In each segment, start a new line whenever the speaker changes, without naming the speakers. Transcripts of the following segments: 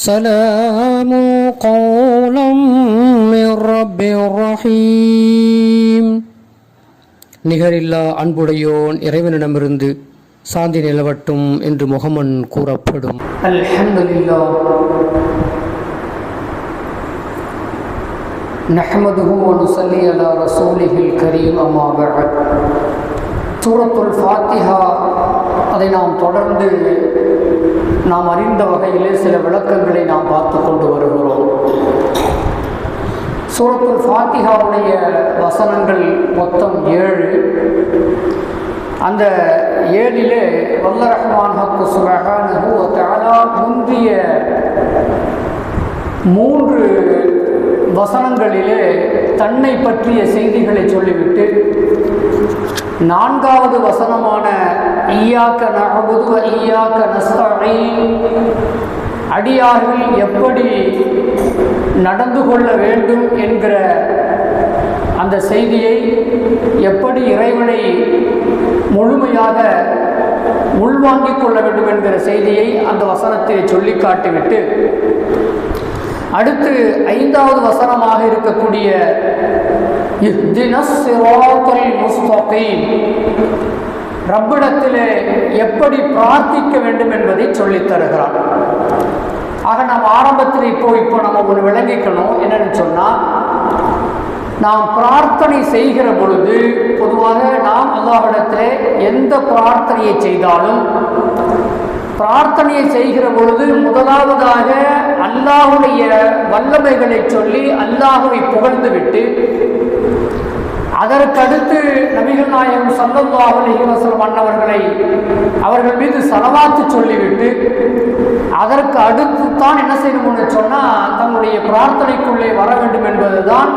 سلام قولا من رب رحيم. நிகரில்லா அன்புடையோன் இறைவனிடமிருந்து சாந்தி நிலவட்டும் என்று முகமன் கூறப்படும்.
அல்ஹம்துலில்லாஹ் நஹ்மதுஹு வ நுஸல்லி அலா ரசூலிஹில் கரீம் அம்மா பஅத். சூரத்துல் ஃபாத்திஹா, அதை நாம் தொடர்ந்து நாம் அறிந்த வகையிலே சில விளக்கங்களை நாம் பார்த்து கொண்டு வருகிறோம். சூரத்துல் ஃபாத்திஹாவுடைய வசனங்கள் மொத்தம் 7. அந்த 7லே வல்ல ரஹ்மான் ஹக்கு சுப்ஹானஹு வ தஆலா முந்திய 3 வசனங்களிலே தன்னை பற்றிய செய்திகளை சொல்லிவிட்டு 4வது வசனமான ஈயாக்க நஅபுது வ ஈயாக்க நஸ்தஈன், அடியார்கள் எப்படி நடந்து கொள்ள வேண்டும் என்கிற அந்த செய்தியை, எப்படி இறைவனை முழுமையாக உள்வாங்கிக் கொள்ள வேண்டும் என்கிற செய்தியை அந்த வசனத்தை சொல்லி காட்டிவிட்டு, அடுத்து 5வது வசனமாக இருக்கக்கூடிய இஹ்தினஸ் ஸிராத்தல் முஸ்தகீம், ரப்பிடத்திலே எப்படி பிரார்த்திக்க வேண்டும் என்பதை சொல்லித் தருகிறார். ஆக நாம் ஆரம்பத்தில் இப்போ நம்ம ஒரு விளங்கிக்கணும். என்னன்னு சொன்னால், நாம் பிரார்த்தனை செய்கிற பொழுது பொதுவாக நாம் அல்லாஹ்விடத்திலே எந்த பிரார்த்தனையை செய்தாலும், பிரார்த்தனையை செய்கிற பொழுது முதலாவதாக அல்லாஹுடைய வல்லமைகளை சொல்லி அல்லாஹுவை புகழ்ந்துவிட்டு, அதற்கடுத்து நபிகள் நாயகம் ஸல்லல்லாஹு அலைஹி வஸல்லம் அன்னவர்களை அவர்கள் மீது ஸலவாத்து சொல்லிவிட்டு, அதற்கு அடுத்து தான் என்ன செய்யணும்னு சொன்னால் தன்னுடைய பிரார்த்தனைக்குள்ளே வர வேண்டும் என்பதுதான்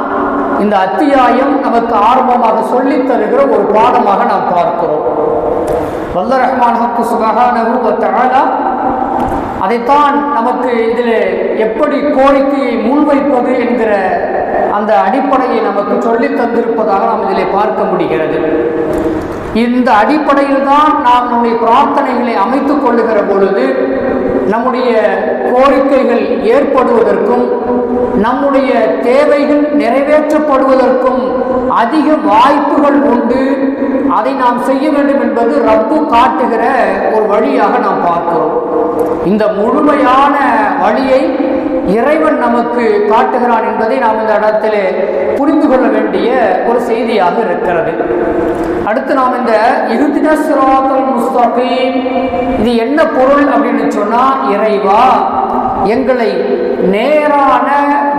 இந்த அத்தியாயம் நமக்கு ஆரம்பமாக சொல்லித் தருகிற ஒரு பாடமாக நாம் பார்க்கிறோம். வல்ல ரஹ்மான் ஹக்கு சுப்ஹானஹு வ தஆலா அதைத்தான் நமக்கு இதில் எப்படி கோரிக்கையை முன்வைப்பது என்கிற அந்த அடிப்படையை நமக்கு சொல்லித் தந்திருப்பதாக நாம் இதில் பார்க்க முடிகிறது. இந்த அடிப்படையில் தான் நாம் நம்முடைய பிரார்த்தனைகளை அமைத்துக் கொள்ளுகிற பொழுது நம்முடைய கோரிக்கைகள் ஏற்படுவதற்கும் நம்முடைய தேவைகள் நிறைவேற்றப்படுவதற்கும் அதிக வாய்ப்புகள் உண்டு. அதை நாம் செய்ய வேண்டும் என்பது ரப்பு காட்டுகிற ஒரு வழியாக நாம் பார்க்கிறோம். இந்த முழுமையான வழியை இறைவன் நமக்கு காட்டுகிறான் என்பதை நாம் இந்த இடத்திலே புரிந்து கொள்ள வேண்டிய ஒரு செய்தியாக இருக்கிறது. அடுத்து நாம் இந்த இஹ்தினஸ் ஸிராத்தல் முஸ்தகீம், இது என்ன பொருள் அப்படின்னு சொன்னால், இறைவா எங்களை நேரான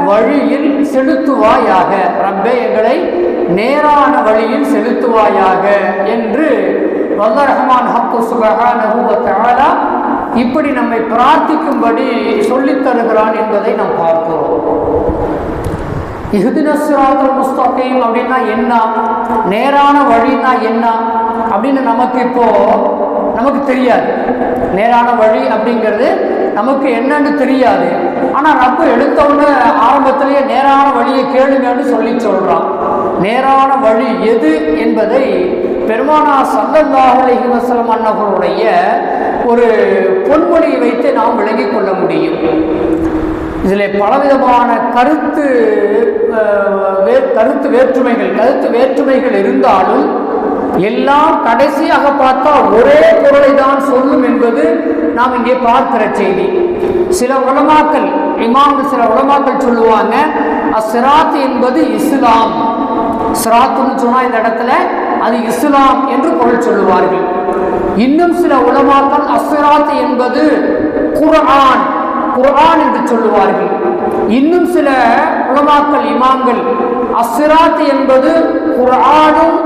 வழியில் செலுத்துவாயாக, ரப்பே எங்களை நேரான வழியில் செலுத்துவாயாக என்று வல்ல ரஹ்மான் ஹக்கு சுப்ஹானஹு வ தஆலா இப்படி நம்மை பிரார்த்திக்கும்படி சொல்லித் தருகிறான் என்பதை நாம் பார்க்கிறோம். இஹ்தினஸ் ஸிராத்தல் முஸ்தகீம் அப்படின்னா என்ன, நேரான வழின்னா என்ன அப்படின்னு நமக்கு தெரியாது. நேரான வழி அப்படிங்கிறது நமக்கு என்னன்னு தெரியாது. ஆனால் ரப்பு எடுத்தவுடனே ஆரம்பத்திலேயே நேரான வழியை கேளுங்கன்னு சொல்லி சொல்கிறான். நேரான வழி எது என்பதை பெருமானார் ஸல்லல்லாஹு அலைஹி வஸல்லம் அன்னவர்களுடைய ஒரு பொன்மொழியை வைத்து நாம் விளங்கிக் கொள்ள முடியும். இதில் பலவிதமான கருத்து வேற்றுமைகள் இருந்தாலும் எல்லாம் கடைசியாக பார்த்தா ஒரே பொருளை தான் சொல்லும் என்பது நாம் இங்கே பார்க்கிற செய்தி. சில உலமாக்கள் சொல்லுவாங்க, அஸ்ஸிராத் என்பது இஸ்லாம். சிராத்துன்னு சொன்னால் இந்த இடத்துல அது இஸ்லாம் என்று பொருள் சொல்லுவார்கள். இன்னும் சில உலமாக்கள் அஸ்ஸிராத் என்பது குர்ஆன் என்று சொல்லுவார்கள். இன்னும் சில உலமாக்கள் இமாம்கள் அஸ்ஸிராத் என்பது குர்ஆனும்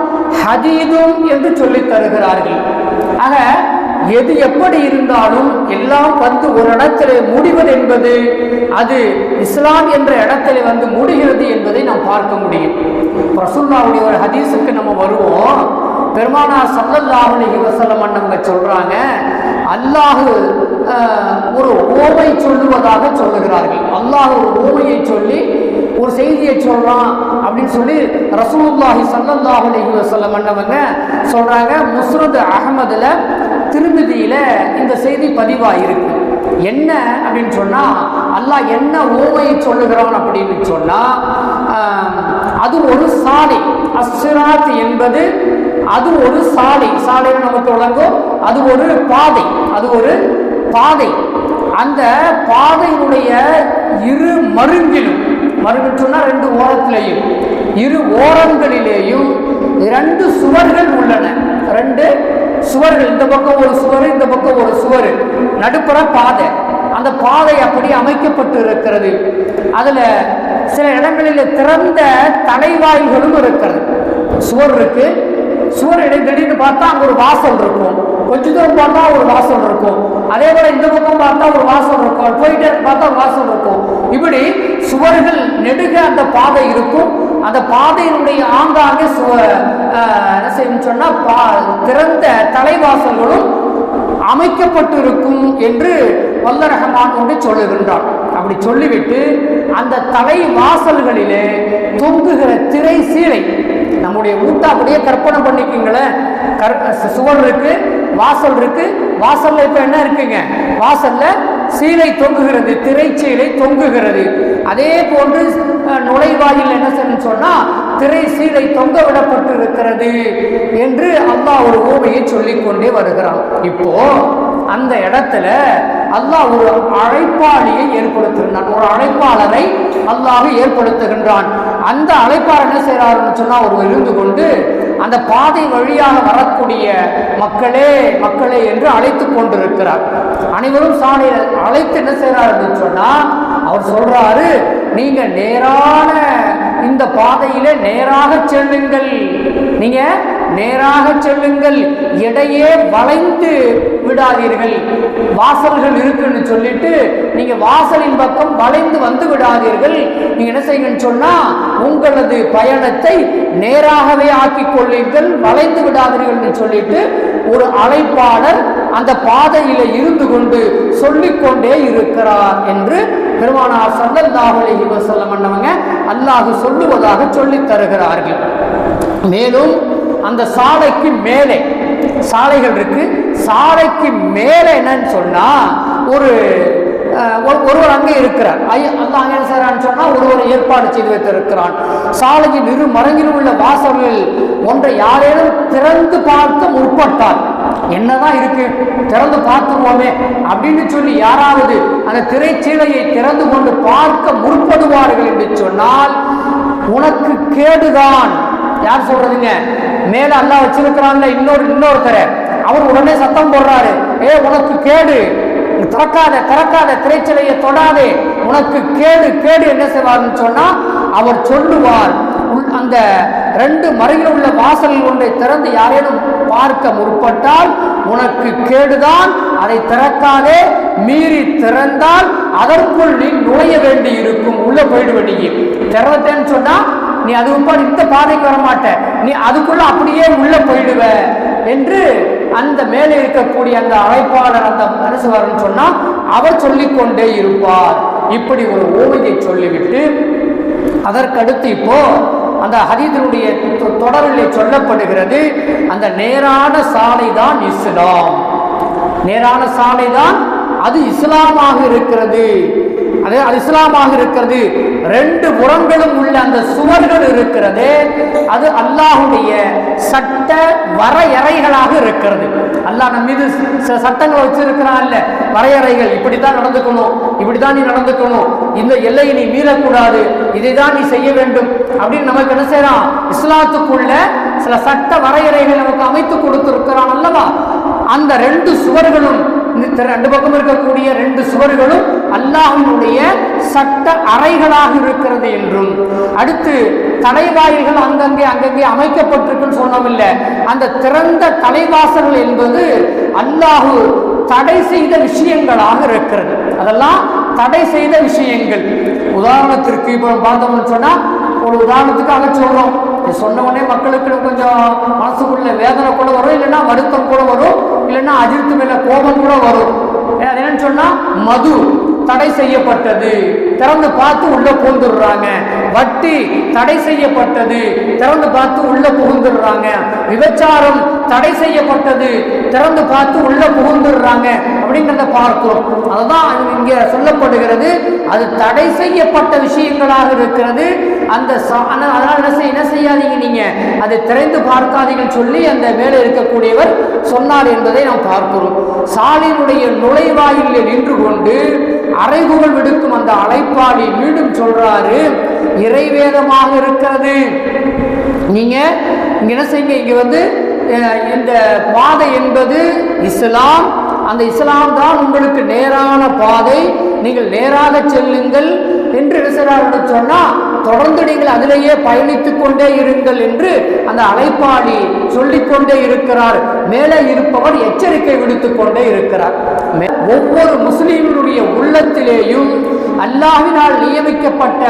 ஹதீதும் என்று சொல்லித் தருகிறார்கள். ஆக எது எப்படி இருந்தாலும் எல்லாம் வந்து ஒரு இடத்திலே முடிவது என்பது அது இஸ்லாம் என்ற இடத்திலே வந்து முடிகிறது என்பதை நாம் பார்க்க முடியும். ரசூலுல்லாஹ்வுடைய ஒரு ஹதீஸுக்கு நம்ம வருவோம். பெருமானார் ஸல்லல்லாஹு அலைஹி வஸல்லம் அன்னவங்க சொல்றாங்க, அல்லாஹ் ஒரு ஓமை சொல்லுவதாக சொல்லுகிறார்கள். அல்லாஹ் ஒரு ஓமையை சொல்லி ஒரு செய்தியை சொல்றான் அப்படின்னு சொல்லி ரசூலுல்லாஹி ஸல்லல்லாஹு அலைஹி வஸல்லம் அன்னவங்க சொல்றாங்க. முஸ்னத் அஹ்மதுல, திருமிதியில இந்த செய்தி பதிவாயிருக்கு. என்ன அப்படின்னு சொன்னா, அல்லாஹ் என்ன ஓமையை சொல்லுகிறான் அப்படின்னு சொன்னா, அது ஒரு சாலை. அஸ்ஸிராத் என்பது அது ஒரு சாலை. சாலைன்னு நமக்கு வழங்கும். அது ஒரு பாதை. அது ஒரு பாதை. அந்த பாதையினுடைய இரு மருங்கிலும், மருங்கு சொன்னா ரெண்டு ஓரத்திலேயும், இரு ஓரங்களிலேயும் இரண்டு சுவர்கள் உள்ளன. ரெண்டு சுவர்கள், இந்த பக்கம் ஒரு சுவர், இந்த பக்கம் ஒரு சுவர், நடுப்புற பாதை. அந்த பாதை அப்படி அமைக்கப்பட்டு இருக்கிறது. அதுல சில இடங்களில் திறந்த தலைவாய்களும் இருக்கிறது. சுவர் இருக்கு. சுவர் திடீர்னு பார்த்தா அங்க ஒரு வாசல் இருக்கும். கொஞ்ச தூரம் பார்த்தா ஒரு வாசல் இருக்கும். அதே போல இந்த பக்கம் பார்த்தா ஒரு வாசல் இருக்கும். போயிட்டு பார்த்தா ஒரு வாசல் இருக்கும். இப்படி சுவர்கள் நெடுக அந்த பாதை இருக்கும். அந்த பாதையினுடைய ஆங்காங்கே என்ன செய்யும் சொன்னா திறந்த தலைவாசல்களும் அமைக்கப்பட்டு இருக்கும் என்று வல்ல ரஹ்மான் சொல்லுகின்றார். அப்படி சொல்லிவிட்டு அந்த தலை வாசல்களிலே தொங்குகிற திரை சீலை, நம்முடைய ஊட்டா அப்படியே கற்பனை பண்ணிக்கீங்களேன். சுவர் இருக்கு, வாசல் இருக்கு. வாசல்ல இப்ப என்ன இருக்குங்க? வாசல்ல சீலை தொங்குகிறது, திரைச்சீலை தொங்குகிறது. அதே போன்று நுழைவாயில் என்ன செய்யணும் சொன்னா திரை சீலை தொங்க விடப்பட்டு இருக்கிறது என்று அல்லாஹ் ஒரு ஓமையை சொல்லிக் கொண்டே வருகிறான். இப்போ அந்த இடத்துல அல்லாஹ் ஒரு அழைப்பாளியை ஏற்படுத்துகின்றான். ஒரு அழைப்பாளரை அல்லாஹ் ஏற்படுத்துகின்றான். அந்த அழைப்பாளர் என்ன செய்யறாருன்னு சொன்னா ஒரு இருந்து கொண்டு அந்த பாதை வழியாக வரக்கூடிய மக்களே மக்களே என்று அழைத்து கொண்டிருக்கிறார். அனைவரும் சாலையை அழைத்து என்ன செய்யறாருன்னு சொன்னா அவர் சொல்றாரு, நீங்க நேரான இந்த பாதையிலே நேராக செல்லுங்கள், நீங்க நேராக செல்லுங்கள், இடையே வளைந்து விடாதீர்கள். வாசல்கள் இருக்குன்னு சொல்லிட்டு நீங்க வாசலின் பக்கம் வளைந்து வந்து விடாதீர்கள். நீங்க என்ன செய்யுங்கன்னு சொன்னா உங்களது பயணத்தை நேராகவே ஆக்கிக் கொள்ளுங்கள், வளைந்து விடாதீர்கள் சொல்லிட்டு ஒரு அழைப்பாளர் அந்த பாதையில இருந்து கொண்டு சொல்லிக்கொண்டே இருக்கிறார் என்று பெருமானார் ஸல்லல்லாஹு அலைஹி வஸல்லம் அன்னவங்க அல்லாஹ் சொல்லுவதாக சொல்லி தருகிறார்கள். மேலும் அந்த சாலைக்கு மேலே சாலைகள் இருக்கு. சாலைக்கு மேலே என்னன்னு சொன்னா ஒருவர் அங்கே இருக்கிறார். அல்லாஹ் என்ன செய்யறான்னு சொன்னா ஒருவர் ஏற்பாடு செய்து வைத்திருக்கிறான். சாலையின் இரு மரங்கில் உள்ள வாசல்கள் ஒன்றை யாரேனும் திறந்து பார்க்க முற்பட்டால், என்னதான் இருக்கு திறந்து பார்த்துருவோமே அப்படின்னு சொல்லி யாராவது அந்த திரைச்சீலையை திறந்து கொண்டு பார்க்க முற்படுவார்கள் என்று சொன்னால் உனக்கு கேடுதான். யார் சொல்றதுங்க? மேல அல்லாஹ் வச்சிருக்கிறான்ல இன்னொருத்தர, அவர் உடனே சத்தம் போடுறாரு, உனக்கு கேடு, திறக்காத திரைச்சலையை தொடாதே, உனக்கு கேடு கேடு. என்ன செய்வார்னு சொன்னா அவர் சொல்லுவார், அந்த ரெண்டு மறையில் உள்ள வாசலில் ஒன்றை திறந்து யாரேனும் பார்க்க முற்பட்டால் உனக்கு கேடுதான், அதை திறக்காதே, மீறி திறந்தால் அதற்குள் நீ நுழைய வேண்டி இருக்கும், உள்ள போயிடுவீங்க. திறந்தேன்னு சொன்னா நீ அதுக்கு இந்த பாதைக்கு வரமாட்ட, நீ அதுக்குள்ள அப்படியே உள்ள போயிடுவ என்று அந்த மேலே இருக்கக்கூடிய அந்த அழைப்பாளர் அந்த மனசுவாரன்னு சொன்னா அவர் சொல்லிக்கொண்டே இருப்பார். இப்படி ஒரு ஓமையை சொல்லிவிட்டு அதற்கடுத்து இப்போ அந்த ஹதீஸினுடைய தொடரிலே சொல்லப்படுகிறது, அந்த நேரான சாலை தான் இஸ்லாம். நேரான சாலை தான் அது இஸ்லாமாக இருக்கிறது. அது இஸ்லாமாக இருக்கிறது. ரெண்டு புறங்களும் உள்ள அந்த சுவர்கள் இருக்கிறது, அது அல்லாஹுடைய சட்ட வரையறைகளாக இருக்கிறது. அல்லாஹ் நம்ம மீது சட்டங்களை வச்சிருக்கிறான் இல்ல, வரையறைகள். இப்படித்தான் நடந்துக்கணும், இப்படித்தான் நீ நடந்துக்கணும், இந்த எல்லையை நீ மீறக்கூடாது, இதைதான் நீ செய்ய வேண்டும் அப்படின்னு நமக்கு என்ன செய்யறான்? இஸ்லாத்துக்குள்ள சில சட்ட வரையறைகள் நமக்கு அமைத்து கொடுத்திருக்கிறான் அல்லவா? அந்த ரெண்டு சுவர்களும், ரெண்டு பக்கம் இருக்கக்கூடிய ரெண்டு சுவர்களும் அல்லாஹ்வினுடைய சட்ட அறைகளாக இருக்கிறது என்றும், அடுத்து தலைவாயில்கள் அங்கங்கே அமைக்கப்பட்டிருக்குன்னு சொன்னோம் இல்ல, அந்த திறந்த தலைவாசல்கள் என்பது அல்லாஹ் தடை செய்த விஷயங்களாக இருக்கிறது. அதெல்லாம் தடை செய்த விஷயங்கள். உதாரணத்திற்கு இப்போ பார்த்தோம்னு சொன்னா, ஒரு உதாரணத்துக்காக சொல்றோம், சொன்னவனே மக்களுக்கு கொஞ்சம் மனசுக்குள்ள வேதனை கூட வரும், இல்லைன்னா வருத்தம் கூட வரும், இல்லைன்னா அஜித்து மேல கோபம் கூட வரும். அது என்னன்னு சொன்னா மது தடை செய்யப்பட்டது, திறந்து பார்த்து உள்ள புகுந்துடுறாங்க. வட்டி தடை செய்யப்பட்டது, திறந்து பார்த்து உள்ள புகுந்துடுறாங்க. விபச்சாரம் தடை செய்யப்பட்டது, திறந்து பார்த்து உள்ள புகுந்துடுறாங்க அப்படிங்கிறத பார்க்கிறோம். அதுதான் இங்க சொல்லப்படுகிறது. அது தடை செய்யப்பட்ட விஷயங்களாக இருக்கிறது. அந்த அதனால என்ன செய்யாதீங்க, நீங்க அதை திறந்து பார்க்காதீங்க சொல்லி அந்த மேலே இருக்கக்கூடியவர் சொன்னார் என்பதை நாம் பார்க்கிறோம். சாலினுடைய நுழைவாயிலே நின்று கொண்டு அறைகூவல் விடுக்கும் அந்த அழைப்பாளி மீண்டும் சொல்றாரு, இறைவேதமாக இருக்கிறது. நீங்க இங்க என்ன செய்யுங்க, இங்க வந்து இந்த பாதை என்பது இஸ்லாம், அந்த இஸ்லாம் தான் உங்களுக்கு நேரான பாதை, நீங்கள் நேராக செல்லுங்கள் என்று இருக்கிறார்கள் சொன்னா தொடர்ந்து நீங்கள் அதிலேயே பயணித்துக் கொண்டே இருங்கள் என்று அந்த அழைப்பாளி சொல்லிக்கொண்டே இருக்கிறார். மேலே இருப்பவர் எச்சரிக்கை விடுத்துக் கொண்டே இருக்கிறார். ஒவ்வொரு முஸ்லிம்களுடைய உள்ளத்திலேயும் அல்லாஹ்வினால் நியமிக்கப்பட்ட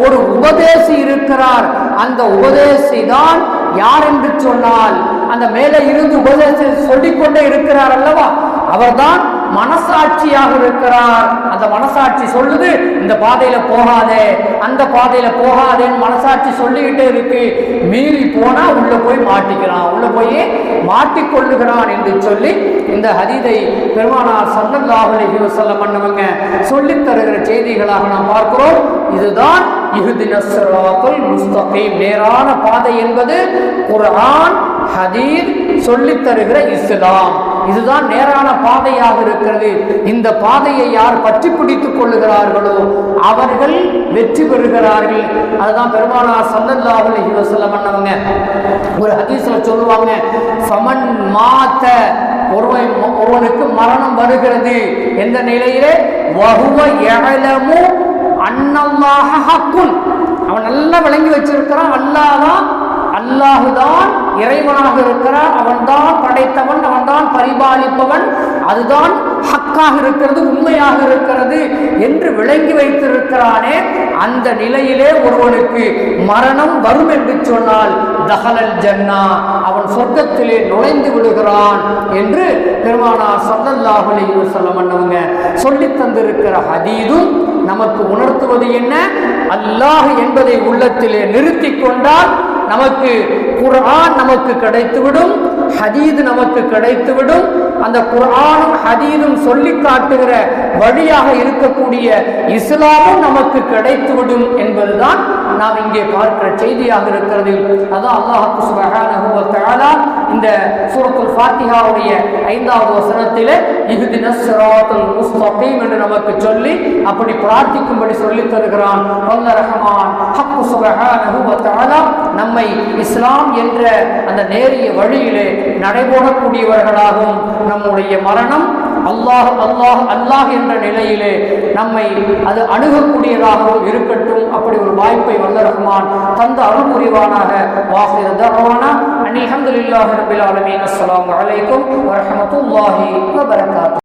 ஒரு உபதேசி இருக்கிறார். அந்த உபதேசி தான் யார் என்று சொன்னால், அந்த மேலே இருந்து உபதேசி சொல்லிக்கொண்டே இருக்கிறார் அல்லவா, அவர்தான் மனசாட்சியாக இருக்கிறார். அந்த மனசாட்சி சொல்லுது, இந்த பாதையில போகாதே, அந்த பாதையில போகாதேன்னு மனசாட்சி சொல்லிக்கிட்டே இருக்கு. மீறி போனா உள்ள போய் மாட்டிக்கிறான், உள்ள போய் மாட்டிக்கொள்ளுகிறான் என்று சொல்லி இந்த ஹதீதை பெருமானார் ஸல்லல்லாஹு அலைஹி வஸல்லம் பண்ணவங்க சொல்லித் தருகிற செய்திகளாக நாம் பார்க்கிறோம். இதுதான் இஹ்தினஸ் ஸிராத்தல் முஸ்தகீம், நேரான பாதை என்பது குர்ஆன் ஹதீஸ் சொல்லித் தருகிற இஸ்லாம். இதுதான் நேரான பாதையாக இருக்கிறது. இந்த பாதையை யார் பற்றி பிடித்துக் கொள்ளுகிறார்களோ அவர்கள் வெற்றி பெறுகிறார்கள். அதுதான் பெருமானார் ஸல்லல்லாஹு அலைஹி வஸல்லம் பண்ணவங்க ஒரு ஹதீஸ்ல சொல்லுவாங்க, ஃபமன் மாத, ஒருவனுக்கு மரணம் வருகிறது எந்த நிலையிலே, வஹுவ யஅலமு அன்னல்லாஹ ஹக்குன், அவன் நல்லா விளங்கி வச்சிருக்கிறான், அல்லாஹுதான் இறைவனாக இருக்கிறான், அவன்தான் படைத்தவன், அவன்தான் பரிபாலிப்பவன், அதுதான் ஹக்காக இருக்கிறது, உண்மையாக இருக்கிறது என்று விளங்கி வைத்திருக்கிறானே, அந்த நிலையிலே ஒருவனுக்கு மரணம் வரும் என்று சொன்னால் தஹலல் ஜன்னா, அவன் சொர்க்கத்திலே நுழைந்து விடுகிறான் என்று பெருமானார் ஸல்லல்லாஹு அலைஹி வஸல்லம் அன்னவங்க சொல்லி தந்திருக்கிற ஹதீதும் நமக்கு உணர்த்துவது என்ன, அல்லாஹ் என்பதை உள்ளத்திலே நிறுத்தி கொண்டால் நமக்கு குர்ஆன் நமக்கு கிடைத்துவிடும், ஹதீது நமக்கு கிடைத்துவிடும். அந்த குர்ஆனும் ஹதீதும் சொல்லி காட்டுகிற வழியாக இருக்கக்கூடிய இஸ்லாமும் நமக்கு கிடைத்துவிடும் என்பதுதான் நாம் இங்கே பார்க்கிற செய்தியாக இருக்கிறது. அதான் அல்லாஹ் சுப்ஹானஹு வ தஆலா இந்த சூரத்துல் ஃபாத்திஹாவுடைய 5வது வசனத்திலே இஹ்தினஸ் ஸிராத்தல் முஸ்தகீம் என்று நமக்கு சொல்லி அப்படி பிரார்த்திக்கும்படி சொல்லித் தருகிறான். வல்ல ரஹ்மான் ஹக் சுப்ஹானஹு வ தஆலா நம்மை இஸ்லாம் என்ற அந்த நேரிய வழியிலே நடைபோடக்கூடியவர்களாகவும், நம்முடைய மரணம் அல்லாஹ் அல்லாஹ் அல்லாஹ் என்ற நிலையிலே நம்மை அது அணுகக்கூடியதாகவும் இருக்கட்டும். அப்படி ஒரு வாய்ப்பை வல்ல ரஹ்மான் தந்த அருள் புரிவானாக. வாஹிர தஅவானா அல்ஹம்துலில்லாஹி ரப்பில் ஆலமீன். அஸ்ஸலாமு அலைக்கும் வ ரஹ்மத்துல்லாஹி வ பரகாத்துஹு.